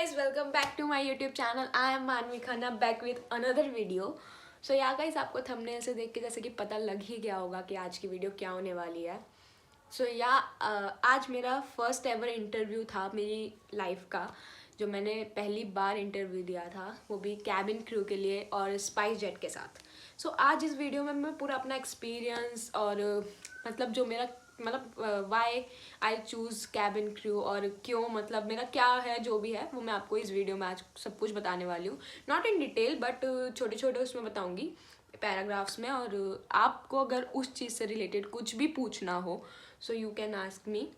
guys, welcome back to my YouTube channel. I am मानवी Khanna back with another video. So yeah guys, आपको thumbnail से देख के जैसे कि पता लग ही गया होगा कि आज की वीडियो क्या होने वाली है. So yeah, आज मेरा फर्स्ट एवर इंटरव्यू था मेरी लाइफ का, जो मैंने पहली बार इंटरव्यू दिया था, वो भी कैबिन क्रू के लिए और स्पाइस जेट के साथ. So आज इस वीडियो में मैं पूरा अपना एक्सपीरियंस और मतलब जो मेरा why I choose cabin crew और क्यों, मतलब मेरा क्या है जो भी है वो मैं आपको इस वीडियो में आज सब कुछ बताने वाली हूँ. नॉट इन डिटेल बट छोटे छोटे उसमें बताऊँगी पैराग्राफ्स में. और आपको अगर उस चीज़ से रिलेटेड कुछ भी पूछना हो so you can ask me.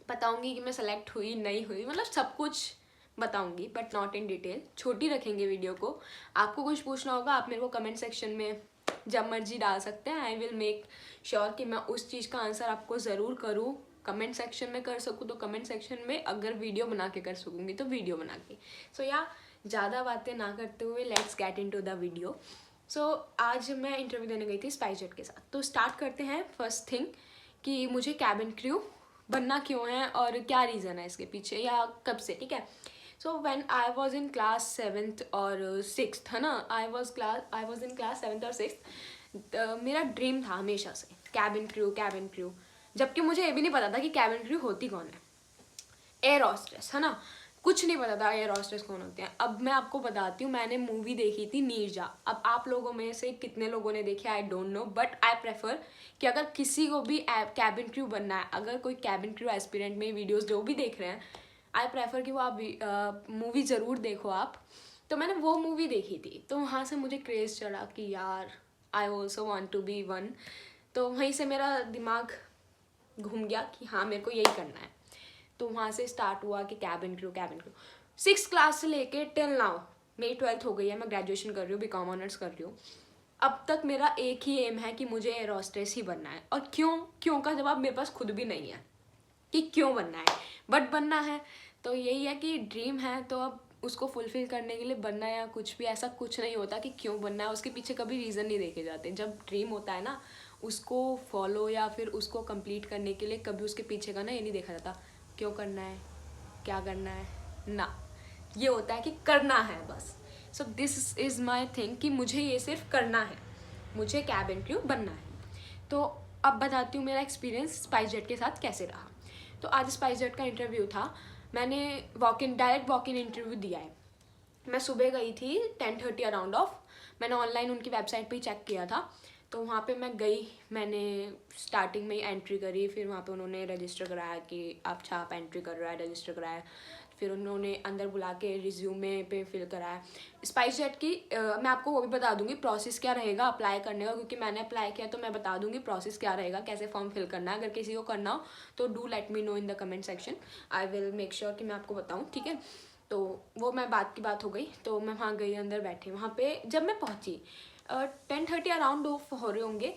बताऊँगी कि मैं सेलेक्ट हुई नहीं हुई, मतलब सब कुछ बताऊँगी बट नॉट इन डिटेल. छोटी रखेंगे वीडियो को. आपको कुछ पूछना होगा आप मेरे को कमेंट सेक्शन में जब मर्जी डाल सकते हैं. आई विल मेक श्योर कि मैं उस चीज़ का आंसर आपको ज़रूर करूँ. कमेंट सेक्शन में कर सकूँ तो कमेंट सेक्शन में, अगर वीडियो बना के कर सकूँगी तो वीडियो बना के. सो या ज़्यादा बातें ना करते हुए let's get into the video. So आज मैं इंटरव्यू देने गई थी स्पाइस जेट के साथ. तो स्टार्ट करते हैं. फर्स्ट थिंग कि मुझे कैबिन क्रू बनना क्यों है और क्या रीज़न है इसके पीछे या कब से. ठीक है. So when I was in class 7th और 6th, है ना, I was in class 7th और 6th. मेरा ड्रीम था हमेशा से कैबिन क्रू. जबकि मुझे ये भी नहीं पता था कि कैबिन क्रू होती कौन है. एयर हॉस्टेस, है ना, कुछ नहीं पता था एयर हॉस्टेस कौन होते हैं. अब मैं आपको बताती हूँ. मैंने मूवी देखी थी नीरजा. अब आप लोगों में से कितने लोगों ने देखी I don't know, but I prefer कि अगर किसी को भी कैबिन क्रू बनना है, अगर कोई कैबिन क्रू एस्पिरेंट में वीडियोस जो भी देख रहे हैं, आई प्रेफर कि वो आप मूवी ज़रूर देखो आप. तो मैंने वो मूवी देखी थी तो वहाँ से मुझे क्रेज़ चढ़ा कि यार I also want to be one. तो वहीं से मेरा दिमाग घूम गया कि हाँ मेरे को यही करना है. तो वहाँ से स्टार्ट हुआ कि कैबिन क्रू. 6th क्लास से लेके टिल नाउ मेरी 12th हो गई है, मैं ग्रेजुएशन कर रही हूँ, बीकॉम ऑनर्स कर रही हूँ. अब तक मेरा एक ही एम है कि मुझे एयर हॉस्टेस ही बनना है. और क्यों का जवाब मेरे पास खुद भी नहीं है कि क्यों बनना है, बट बनना है. तो यही है कि ड्रीम है तो अब उसको फुलफिल करने के लिए बनना, या कुछ भी ऐसा कुछ नहीं होता कि क्यों बनना है. उसके पीछे कभी रीज़न नहीं देखे जाते. जब ड्रीम होता है ना, उसको फॉलो या फिर उसको कंप्लीट करने के लिए कभी उसके पीछे का ना ये नहीं देखा जाता क्यों करना है, क्या करना है ना. ये होता है कि करना है बस. So this is my thing कि मुझे ये सिर्फ करना है, मुझे कैबिन क्रू बनना है. तो अब बताती हूँ मेरा एक्सपीरियंस स्पाइस जेट के साथ कैसे रहा. तो आज स्पाइस जेट का इंटरव्यू था. मैंने डायरेक्ट वॉक इन इंटरव्यू दिया है. मैं सुबह गई थी 10:30 अराउंड ऑफ. मैंने ऑनलाइन उनकी वेबसाइट पे ही चेक किया था. तो वहाँ पे मैं गई, मैंने स्टार्टिंग में ही एंट्री करी. फिर वहाँ पे उन्होंने रजिस्टर कराया कि अच्छा आप एंट्री कर रहा है, रजिस्टर कराया. फिर उन्होंने अंदर बुला के रिज्यूमे पे फिल कराया. स्पाइस जेट की मैं आपको वो भी बता दूंगी प्रोसेस क्या रहेगा अप्लाई करने का, क्योंकि मैंने अप्लाई किया तो मैं बता दूंगी प्रोसेस क्या रहेगा, कैसे फॉर्म फिल करना है. अगर किसी को करना हो तो do let me know in the comment section. I will make sure कि मैं आपको बताऊँ. ठीक है. तो वो मैं बात की बात हो गई. तो मैं वहाँ गई, अंदर बैठी. वहाँ पे जब मैं पहुँची 10:30 अराउंड ऑफ हो रहे होंगे.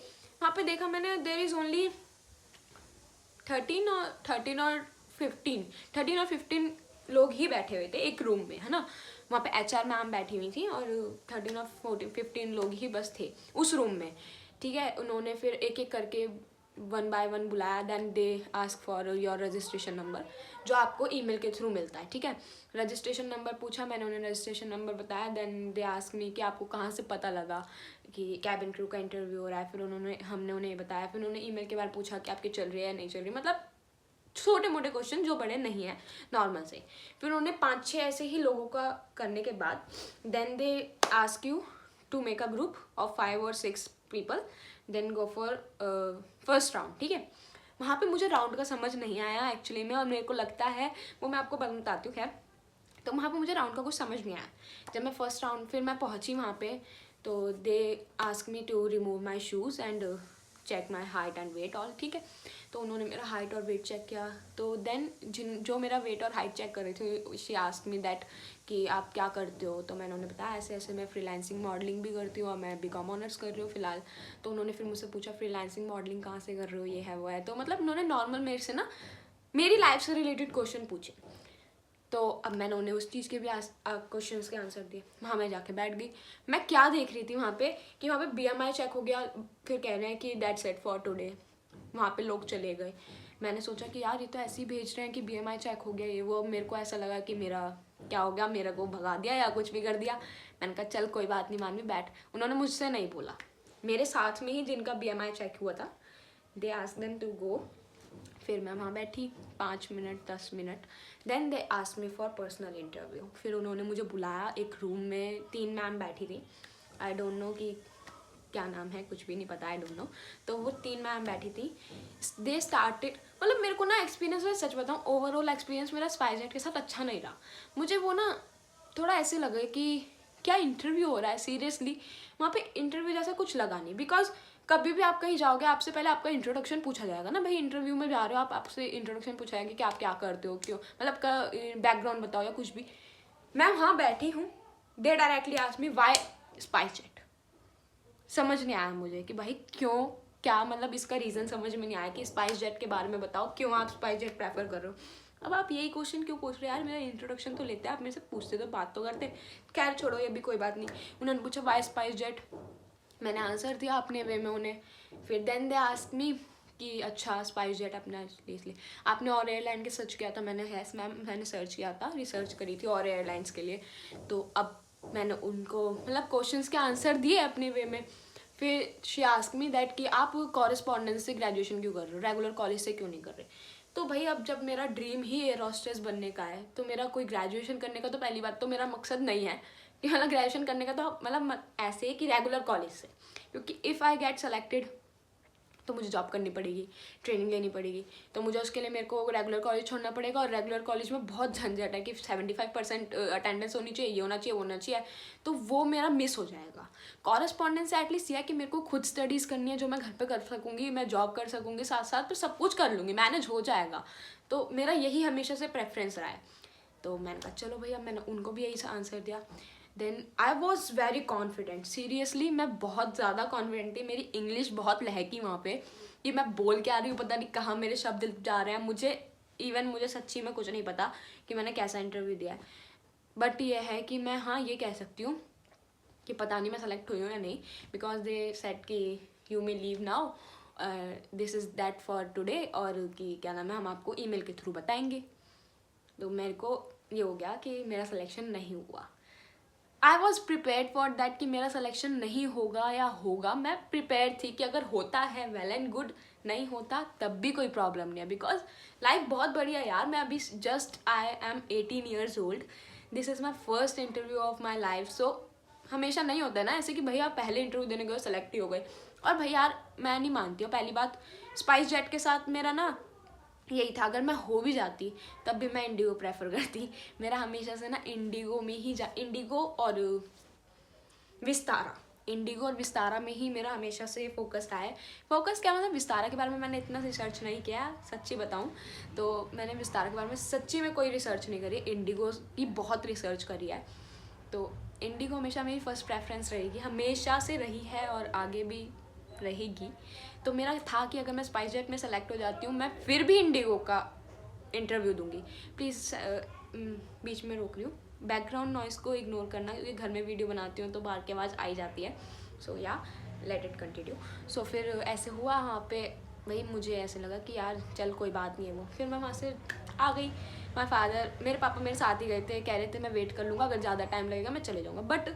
वहाँ पे देखा मैंने देर इज़ ओनली 13 और 15 लोग ही बैठे हुए थे एक रूम में, है ना. वहाँ पे HR मैम बैठी हुई थी और 13 और 15 लोग ही बस थे उस रूम में. ठीक है. उन्होंने फिर एक एक करके 1 by 1 बुलाया. Then they ask for your registration number, जो आपको ईमेल के थ्रू मिलता है. ठीक है. रजिस्ट्रेशन नंबर पूछा, मैंने उन्हें रजिस्ट्रेशन नंबर बताया. देन दे आस्क मी कि आपको कहाँ से पता लगा कि कैबिन क्रू का इंटरव्यू हो रहा है. फिर हमने उन्हें बताया. फिर उन्होंने ईमेल के बारे में पूछा कि आपकी चल रही है या नहीं चल रही, मतलब छोटे मोटे क्वेश्चन जो बड़े नहीं है, नॉर्मल से. फिर उन्होंने 5-6 ऐसे ही लोगों का करने के बाद then they ask you to make a group of 5 or 6 people, then go for first round. ठीक है. वहाँ पे मुझे राउंड का समझ नहीं आया एक्चुअली में, और मेरे को लगता है वो मैं आपको बताती हूँ. खैर, तो वहाँ पे मुझे राउंड का कुछ समझ नहीं आया. जब मैं फर्स्ट राउंड फिर मैं पहुँची वहाँ पे, तो they ask me to remove my shoes and check my height and weight all. ठीक है. तो उन्होंने मेरा हाइट और वेट चेक किया. तो देन जो मेरा वेट और हाइट चेक कर रही थी शी आस्क मी दैट कि आप क्या करते हो. तो मैंने उन्हें बताया ऐसे ऐसे मैं फ्रीलांसिंग मॉडलिंग भी करती हूँ और मैं बीकॉम ऑनर्स कर रही हूँ फ़िलहाल. तो उन्होंने फिर मुझसे पूछा फ्रीलांसिंग मॉडलिंग कहाँ से कर रहे हो, ये है वो है. तो मतलब उन्होंने नॉर्मल मेरे से ना मेरी लाइफ से रिलेटेड क्वेश्चन पूछे. तो अब मैंने उन्हें उस चीज़ के भी क्वेश्चंस के आंसर दिए. वहाँ मैं जाके बैठ गई. मैं क्या देख रही थी वहाँ पे कि वहाँ पे BMI चेक हो गया. फिर कह रहे हैं कि दैट्स इट फॉर टुडे. वहाँ पे लोग चले गए. मैंने सोचा कि यार ये तो ऐसे ही भेज रहे हैं कि BMI चेक हो गया ये वो। अब मेरे को ऐसा लगा कि मेरा क्या हो गया, मेरे को भगा दिया या कुछ भी कर दिया। मैंने कहा चल कोई बात नहीं मानवी, बैठ। उन्होंने मुझसे नहीं बोला, मेरे साथ में ही जिनका BMI चेक हुआ था, they asked them to go. फिर मैं वहाँ बैठी 5 minute 10 minute, then they asked me for personal interview. फिर उन्होंने मुझे बुलाया, एक रूम में 3 मैम बैठी थी, आई डोंट नो कि क्या नाम है, कुछ भी नहीं पता, आई डोंट नो। तो वो 3 मैम बैठी थी, दे स्टार्टेड, मतलब मेरे को ना एक्सपीरियंस, मैं सच बताऊँ ओवरऑल एक्सपीरियंस मेरा स्पाइसजेट के साथ अच्छा नहीं रहा। मुझे वो ना थोड़ा ऐसे लगे कि क्या इंटरव्यू हो रहा है सीरियसली, वहाँ पे इंटरव्यू जैसा कुछ लगा नहीं। बिकॉज कभी भी आप कहीं जाओगे आपसे पहले आपका इंट्रोडक्शन पूछा जाएगा ना, भाई इंटरव्यू में जा रहे हो आप, आपसे इंट्रोडक्शन पूछा जाएगा कि आप क्या करते हो, क्यों, मतलब का बैकग्राउंड बताओ या कुछ भी। मैं वहाँ बैठी हूँ, दे directly asked me why SpiceJet. समझ नहीं आया मुझे कि भाई क्यों, क्या मतलब इसका रीज़न समझ में नहीं आया कि स्पाइसजेट के बारे में बताओ, क्यों आप स्पाइसजेट प्रेफर कर रहे हो। अब आप यही क्वेश्चन क्यों पूछ रहे हो यार, मेरा इंट्रोडक्शन तो लेते हैं, आप मेरे से पूछते तो बात तो करते। खैर छोड़ो, ये भी कोई बात नहीं। उन्होंने पूछा वाई स्पाइसजेट, मैंने आंसर दिया अपने वे में उन्हें। फिर देन दे आस्क्ड मी कि अच्छा स्पाइसजेट अपना इसलिए आपने और एयरलाइन के सर्च किया था। मैंने यस मैम, मैंने सर्च किया था, रिसर्च करी थी और एयरलाइंस के लिए। तो अब मैंने उनको मतलब क्वेश्चंस के आंसर दिए अपने वे में। फिर शी आस्क्ड मी दैट कि आप कॉरेस्पॉन्डेंस से ग्रेजुएशन क्यों कर रहे हो, रेगुलर कॉलेज से क्यों नहीं कर रहे। तो भाई अब जब मेरा ड्रीम ही एयर होस्टेस बनने का है, तो मेरा कोई ग्रेजुएशन करने का तो पहली बात तो मेरा मकसद नहीं है कि मतलब ग्रेजुएशन करने का, तो मतलब ऐसे ही कि रेगुलर कॉलेज से, क्योंकि इफ़ आई गेट सेलेक्टेड तो मुझे जॉब करनी पड़ेगी, ट्रेनिंग लेनी पड़ेगी, तो मुझे उसके लिए मेरे को रेगुलर कॉलेज छोड़ना पड़ेगा। और रेगुलर कॉलेज में बहुत झंझट है कि 75% अटेंडेंस होनी चाहिए, ये होना चाहिए, वो होना चाहिए, तो वो मेरा मिस हो जाएगा। कॉरेस्पॉन्डेंस से एटलीस्ट यह है कि मेरे को खुद स्टडीज़ करनी है, जो मैं घर पे कर सकूँगी, मैं जॉब कर सकूँगी साथ साथ, तो सब कुछ कर लूँगी, मैनेज हो जाएगा। तो मेरा यही हमेशा से प्रेफरेंस रहा है। तो मैंने कहा चलो भैया, मैंने उनको भी यही आंसर दिया। Then I was very confident, seriously मैं बहुत ज़्यादा कॉन्फिडेंट थी। मेरी इंग्लिश बहुत लहकी वहाँ पे, कि मैं बोल के आ रही हूँ, पता नहीं कहाँ मेरे शब्द जा रहे हैं। मुझे सच्ची में कुछ नहीं पता कि मैंने कैसा इंटरव्यू दिया है। बट ये है कि मैं हाँ ये कह सकती हूँ कि पता नहीं मैं सेलेक्ट हुई हूँ या नहीं, बिकॉज दे सेड कि you may leave now, this is that for today, और कि क्या नाम है, हम आपको ईमेल के थ्रू बताएंगे। तो मेरे को ये हो गया कि मेरा सिलेक्शन नहीं हुआ। I was prepared for that कि मेरा सिलेक्शन नहीं होगा या होगा। मैं प्रिपेयर थी कि अगर होता है वेल एंड गुड, नहीं होता तब भी कोई प्रॉब्लम नहीं है। बिकॉज लाइफ बहुत बढ़िया यार, मैं अभी just I am 18 years old, this is my first interview of my life. So हमेशा नहीं होता है ना ऐसे कि भैया आप पहले इंटरव्यू देने गए सेलेक्ट ही हो गए। और भैया यार मैं नहीं मानती हूँ, पहली बात स्पाइसजेट के साथ मेरा ना यही था, अगर मैं हो भी जाती तब भी मैं इंडिगो प्रेफर करती। मेरा हमेशा से ना इंडिगो में ही इंडिगो और विस्तारा में ही मेरा हमेशा से फोकस रहा है। फोकस क्या मतलब, विस्तारा के बारे में मैंने इतना रिसर्च नहीं किया, सच्ची बताऊं तो मैंने विस्तारा के बारे में सच्ची में कोई रिसर्च नहीं करी, इंडिगो की बहुत रिसर्च करी है। तो इंडिगो हमेशा मेरी फर्स्ट प्रेफरेंस रहेगी, हमेशा से रही है और आगे भी रहेगी। तो मेरा था कि अगर मैं स्पाइसजेट में सेलेक्ट हो जाती हूँ, मैं फिर भी इंडिगो का इंटरव्यू दूंगी। प्लीज़ बीच में रोक रही हूँ, बैकग्राउंड नॉइस को इग्नोर करना, क्योंकि घर में वीडियो बनाती हूँ तो बाहर की आवाज़ आई जाती है। सो या लेट इट कंटिन्यू। सो फिर ऐसे हुआ वहाँ पे, वही मुझे ऐसे लगा कि यार चल कोई बात नहीं है वो। फिर मैं वहाँ से आ गई। माई फादर, मेरे पापा मेरे साथ ही गए थे, कह रहे थे मैं वेट कर लूँगा, अगर ज़्यादा टाइम लगेगा मैं चले जाऊँगा। बट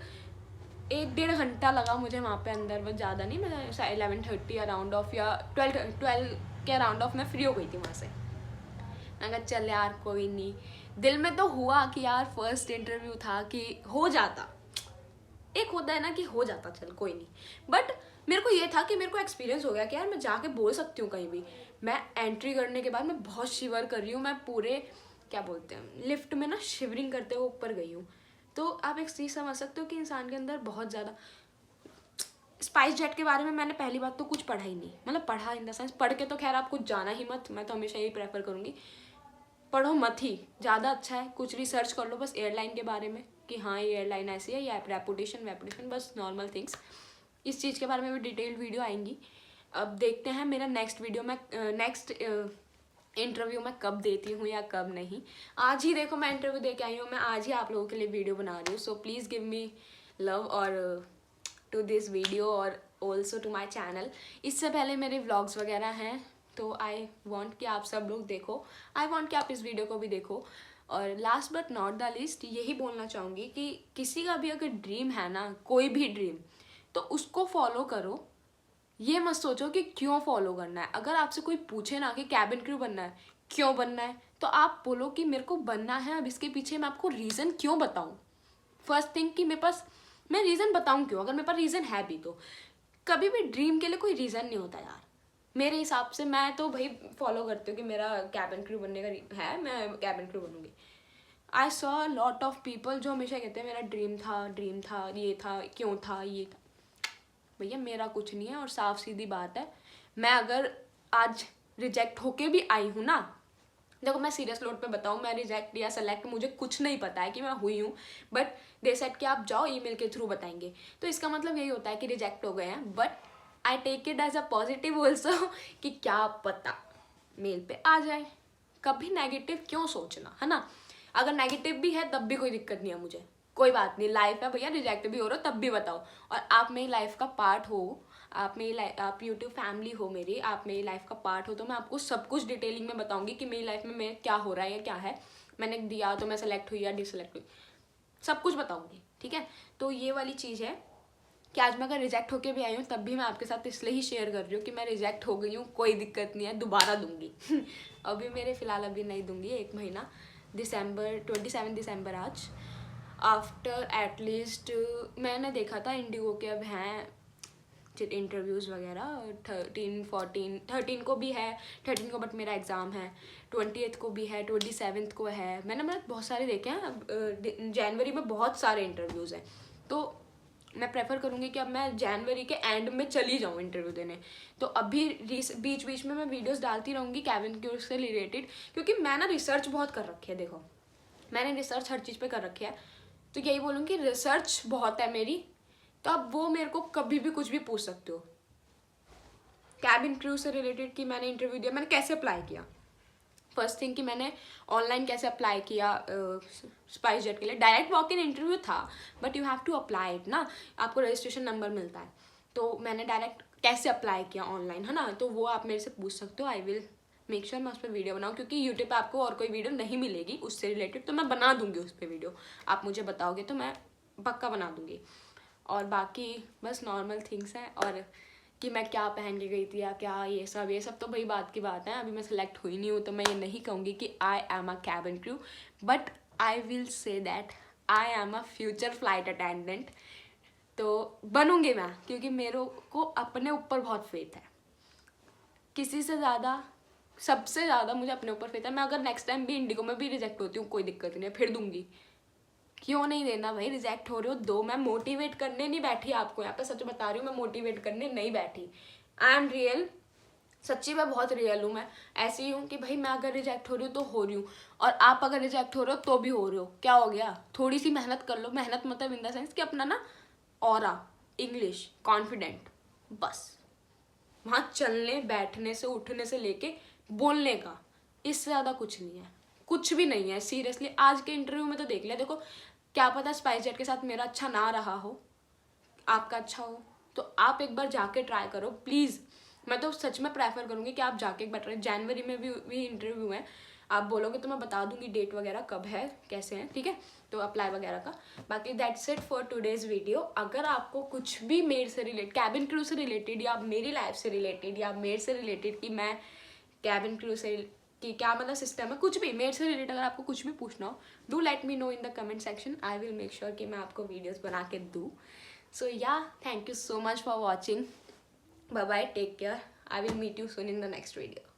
1-1.5 घंटा लगा मुझे वहाँ पे अंदर, बस ज़्यादा नहीं, मैं 11:30 अराउंड ऑफ या 12 के अराउंड ऑफ मैं फ्री हो गई थी वहाँ से। मैं कहा चल यार कोई नहीं, दिल में तो हुआ कि यार फर्स्ट इंटरव्यू था कि हो जाता, एक होता है ना कि हो जाता, चल कोई नहीं। बट मेरे को ये था कि मेरे को एक्सपीरियंस हो गया कि यार मैं जाके बोल सकती हूँ कहीं भी। मैं एंट्री करने के बाद मैं बहुत शिवर कर रही हूँ, मैं पूरे क्या बोलते हैं लिफ्ट में ना शिवरिंग करते हुए ऊपर गई हूँ। तो आप एक चीज़ समझ सकते हो कि इंसान के अंदर बहुत ज़्यादा, स्पाइसजेट के बारे में मैंने पहली बात तो कुछ पढ़ा ही नहीं, मतलब पढ़ा इन द सेंस, पढ़ के तो खैर आप कुछ जाना ही मत, मैं तो हमेशा यही प्रेफर करूँगी पढ़ो मत ही, ज़्यादा अच्छा है कुछ रिसर्च कर लो बस एयरलाइन के बारे में कि हाँ ये एयरलाइन ऐसी है, या रेपुटेशन, बस नॉर्मल थिंग्स। इस चीज़ के बारे में भी डिटेल्ड वीडियो आएंगी। अब देखते हैं मेरा नेक्स्ट वीडियो में, नेक्स्ट इंटरव्यू मैं कब देती हूँ या कब नहीं। आज ही देखो मैं इंटरव्यू दे के आई हूँ, मैं आज ही आप लोगों के लिए वीडियो बना रही हूँ। So please give me love और टू दिस वीडियो और ऑल्सो टू माई चैनल। इससे पहले मेरे व्लॉग्स वगैरह हैं, तो आई वॉन्ट कि आप सब लोग देखो, आई वॉन्ट कि आप इस वीडियो को भी देखो। और last but not the list यही बोलना चाहूँगी कि किसी का भी अगर ड्रीम है ना, कोई भी ड्रीम, तो उसको फॉलो करो। ये मत सोचो कि क्यों फॉलो करना है। अगर आपसे कोई पूछे ना कि कैबिन क्रू बनना है, क्यों बनना है, तो आप बोलो कि मेरे को बनना है। अब इसके पीछे मैं आपको रीज़न क्यों बताऊँ। फर्स्ट थिंग कि मेरे पास, मैं रीज़न बताऊँ क्यों, अगर मेरे पास रीज़न है भी तो। कभी भी ड्रीम के लिए कोई रीज़न नहीं होता यार, मेरे हिसाब से। मैं तो भाई फॉलो करती हूँ कि मेरा कैबिन क्रू बनने का है, मैं कैबिन क्रू बनूंगी। I saw lot of people जो हमेशा कहते हैं मेरा ड्रीम था, ये था, क्यों था, ये था। भैया मेरा कुछ नहीं है। और साफ सीधी बात है, मैं अगर आज रिजेक्ट होके भी आई हूँ ना, देखो मैं सीरियस नोट पे बताऊँ, मैं रिजेक्ट या सेलेक्ट मुझे कुछ नहीं पता है कि मैं हुई हूँ, बट दे सेड कि आप जाओ ईमेल के थ्रू बताएंगे, तो इसका मतलब यही होता है कि रिजेक्ट हो गए हैं। But I take it as a positive also कि क्या पता मेल पे आ जाए। कभी नेगेटिव क्यों सोचना, है ना। अगर नेगेटिव भी है तब भी कोई दिक्कत नहीं है मुझे, कोई बात नहीं, लाइफ है भैया। रिजेक्ट भी हो रहा हो तब भी बताओ। और आप मेरी लाइफ का पार्ट हो, आप यूट्यूब फैमिली हो मेरी, आप मेरी लाइफ का पार्ट हो, तो मैं आपको सब कुछ डिटेलिंग में बताऊंगी कि मेरी लाइफ में मैं क्या हो रहा है या क्या है। मैंने दिया तो मैं सेलेक्ट हुई या डिसलेक्ट हुई, सब कुछ बताऊंगी, ठीक है। तो ये वाली चीज़ है कि आज मैं अगर रिजेक्ट होके भी आई हूँ तब भी मैं आपके साथ इसलिए ही शेयर कर रही हूँ कि मैं रिजेक्ट हो गई हूँ, कोई दिक्कत नहीं है, दोबारा दूंगी अभी मेरे फिलहाल अभी नहीं दूंगी, 1 महीना, December 27 दिसंबर आज। आफ्टर एटलीस्ट मैंने देखा था इंडिगो के अब हैं इंटरव्यूज़ वगैरह, 13 को भी है, 13 को, बट मेरा एग्ज़ाम है, 20th को भी है, 27th को है। मैंने बहुत सारे देखे हैं। अब जनवरी में बहुत सारे इंटरव्यूज़ हैं, तो मैं प्रेफर करूँगी कि अब मैं जनवरी के एंड में चली जाऊँ इंटरव्यू देने। तो अभी बीच बीच में मैं वीडियोस डालती रहूँगी कैबिन क्रू से रिलेटेड, क्योंकि मैं ना रिसर्च बहुत कर रखी है। देखो मैंने रिसर्च हर चीज़ पे कर रखी है, तो यही बोलूँगी रिसर्च बहुत है मेरी, तो आप वो मेरे को कभी भी कुछ भी पूछ सकते हो कैबिन क्रू से रिलेटेड कि मैंने इंटरव्यू दिया, मैंने कैसे अप्लाई किया। फर्स्ट थिंग कि मैंने ऑनलाइन कैसे अप्लाई किया स्पाइस जेट के लिए। डायरेक्ट वॉक इन इंटरव्यू था, but you have to apply it ना, आपको रजिस्ट्रेशन नंबर मिलता है। तो मैंने डायरेक्ट कैसे अप्लाई किया ऑनलाइन, है ना, तो वो आप मेरे से पूछ सकते हो। आई विल मेक श्योर मैं उस पर वीडियो बनाऊँ, क्योंकि यूट्यूब पे आपको और कोई वीडियो नहीं मिलेगी उससे रिलेटेड, तो मैं बना दूंगी उस पर वीडियो। आप मुझे बताओगे तो मैं पक्का बना दूंगी। और बाकी बस नॉर्मल थिंग्स हैं, और कि मैं क्या पहन के गई थी या क्या, ये सब तो भाई बात की बात है। अभी मैं सेलेक्ट हुई नहीं हूँ, तो मैं ये नहीं कहूँगी कि I am a cabin crew, but I will say that I am a future flight attendant. तो बनूंगी मैं, क्योंकि मेरे को अपने ऊपर बहुत फेथ है, किसी से ज़्यादा, सबसे ज़्यादा मुझे अपने ऊपर फेथ है। मैं अगर नेक्स्ट टाइम भी इंडिगो में भी रिजेक्ट होती हूँ कोई दिक्कत नहीं है, फिर दूंगी। क्यों नहीं देना भाई, रिजेक्ट हो रहे हो दो। मैं मोटिवेट करने नहीं बैठी आपको यहाँ पे, सच बता रही हूँ, मैं मोटिवेट करने नहीं बैठी। आई एम रियल, सच्ची मैं बहुत रियल हूँ। मैं ऐसी हूँ कि भाई मैं अगर रिजेक्ट हो रही हूँ तो हो रही हूँ, और आप अगर रिजेक्ट हो रहे हो तो भी हो रहे हो, क्या हो गया, थोड़ी सी मेहनत कर लो। मेहनत मतलब इन द सेंस कि अपना ना ऑरा, इंग्लिश, कॉन्फिडेंट, बस वहाँ चलने बैठने से उठने से लेके बोलने का, इससे ज़्यादा कुछ नहीं है, कुछ भी नहीं है सीरियसली। आज के इंटरव्यू में तो देख लिया, देखो क्या पता स्पाइस जेट के साथ मेरा अच्छा ना रहा हो, आपका अच्छा हो, तो आप एक बार जाके ट्राई करो प्लीज़। मैं तो सच में प्रेफर करूँगी कि आप जाके एक बार ट्राई। जनवरी में भी इंटरव्यू है, आप बोलोगे तो मैं बता दूंगी डेट वगैरह कब है कैसे है, ठीक है, तो अप्लाई वगैरह का। बाकी that's it for today's video. अगर आपको कुछ भी मेरे से रिलेटेड, कैबिन क्रू से रिलेटेड, या मेरी लाइफ से रिलेटेड, या मेरे से रिलेटेड कि मैं कैबिन क्रू से कि क्या मतलब सिस्टम है, कुछ भी मेरे से रिलेटेड अगर आपको कुछ भी पूछना हो, do let me know in the comment section. I will make sure कि मैं आपको वीडियोज़ बना के दूँ। So yeah, thank you so much for watching. Bye bye, take care. I will meet you soon in the next video.